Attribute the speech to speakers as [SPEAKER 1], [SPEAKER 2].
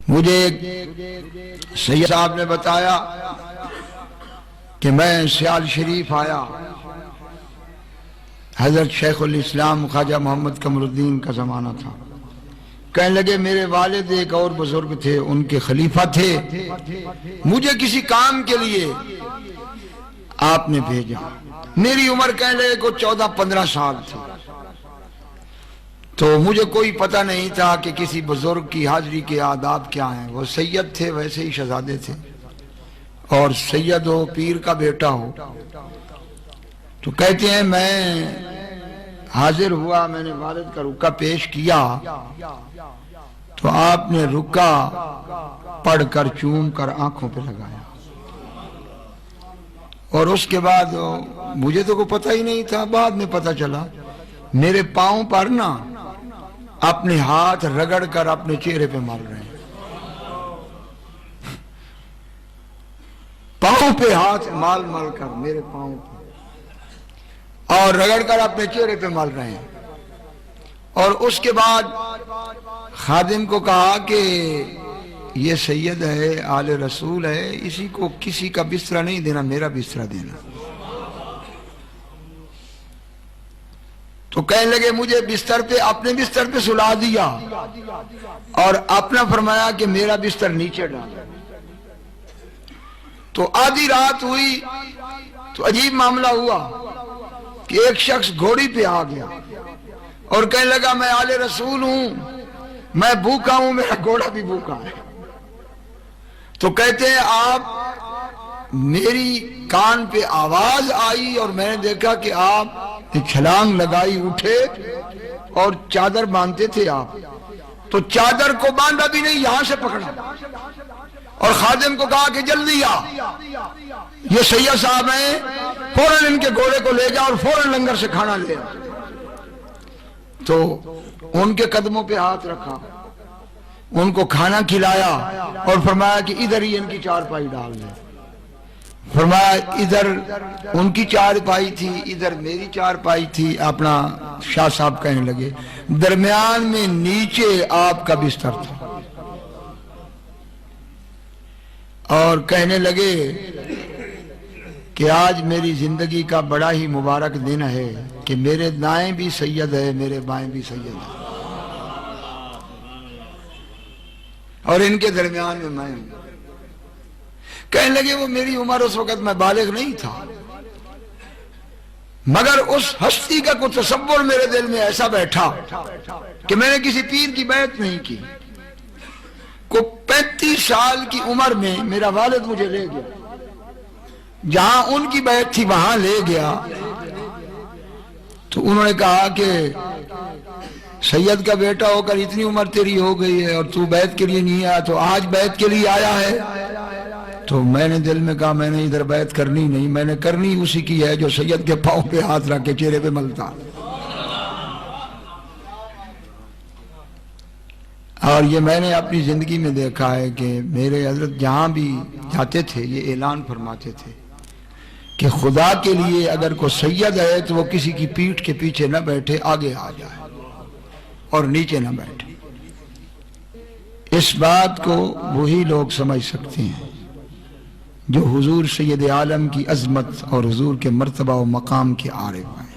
[SPEAKER 1] مجھے ایک سید صاحب نے بتایا کہ میں سیال شریف آیا، حضرت شیخ الاسلام خواجہ محمد قمر الدین کا زمانہ تھا۔ کہنے لگے میرے والد ایک اور بزرگ تھے، ان کے خلیفہ تھے، مجھے کسی کام کے لیے آپ نے بھیجا۔ میری عمر کہنے لگے کو 14-15 سال تھی، تو مجھے کوئی پتہ نہیں تھا کہ کسی بزرگ کی حاضری کے آداب کیا ہیں۔ وہ سید تھے، ویسے ہی شہزادے تھے، اور سید ہو، پیر کا بیٹا ہو۔ تو کہتے ہیں میں حاضر ہوا، میں نے والد کا رکعہ پیش کیا، تو آپ نے رکعہ پڑھ کر چوم کر آنکھوں پہ لگایا، اور اس کے بعد مجھے تو کوئی پتہ ہی نہیں تھا، بعد میں پتہ چلا میرے پاؤں پر نا اپنے ہاتھ رگڑ کر اپنے چہرے پہ مار رہے ہیں، پاؤں پہ ہاتھ مال کر میرے پاؤں پہ، اور رگڑ کر اپنے چہرے پہ مال رہے ہیں۔ اور اس کے بعد خادم کو کہا کہ یہ سید ہے، آل رسول ہے، اسی کو کسی کا بستر نہیں دینا، میرا بستر دینا۔ تو کہنے لگے مجھے بستر پہ، اپنے بستر پہ سلا دیا، اور اپنا فرمایا کہ میرا بستر نیچے ڈالا۔ تو آدھی رات ہوئی تو عجیب معاملہ ہوا کہ ایک شخص گھوڑی پہ آ گیا اور کہنے لگا میں آل رسول ہوں، میں بھوکا ہوں، میرا گھوڑا بھی بھوکا ہے۔ تو کہتے ہیں آپ میری کان پہ آواز آئی اور میں نے دیکھا کہ آپ چھلانگ لگائی، اٹھے اور چادر باندھتے تھے آپ، تو چادر کو باندھا بھی نہیں، یہاں سے پکڑا اور خادم کو کہا کہ جلدی آ، یہ سید صاحب ہیں، فوراً ان کے گھوڑے کو لے جا اور فوراً لنگر سے کھانا لے آ۔ تو ان کے قدموں پہ ہاتھ رکھا، ان کو کھانا کھلایا اور فرمایا کہ ادھر ہی ان کی چارپائی ڈال دے۔ فرمایا ادھر ان کی چارپائی تھی، ادھر میری چارپائی تھی۔ اپنا شاہ صاحب کہنے لگے درمیان میں نیچے آپ کا بستر تھا، اور کہنے لگے کہ آج میری زندگی کا بڑا ہی مبارک دن ہے کہ میرے دائیں بھی سید ہے، میرے بائیں بھی سید ہے، اور ان کے درمیان میں میں ہوں۔ کہنے لگے وہ میری عمر اس وقت میں بالغ نہیں تھا، مگر اس ہستی کا کوئی تصور میرے دل میں ایسا بیٹھا کہ میں نے کسی پیر کی بیعت نہیں کی۔ کو 35 سال کی عمر میں میرا والد مجھے لے گیا، جہاں ان کی بیعت تھی وہاں لے گیا۔ تو انہوں نے کہا کہ سید کا بیٹا ہو کر اتنی عمر تیری ہو گئی ہے اور تو بیعت کے لیے نہیں آیا، تو آج بیعت کے لیے آیا ہے؟ تو میں نے دل میں کہا میں نے ادھر بیعت کرنی نہیں، میں نے کرنی اسی کی ہے جو سید کے پاؤں پہ ہاتھ رکھ کے چہرے پہ ملتا۔ اور یہ میں نے اپنی زندگی میں دیکھا ہے کہ میرے حضرت جہاں بھی جاتے تھے یہ اعلان فرماتے تھے کہ خدا کے لیے اگر کوئی سید ہے تو وہ کسی کی پیٹھ کے پیچھے نہ بیٹھے، آگے آ جائے اور نیچے نہ بیٹھے۔ اس بات کو وہی لوگ سمجھ سکتے ہیں جو حضور سید عالم کی عظمت اور حضور کے مرتبہ و مقام کے عارف ہیں۔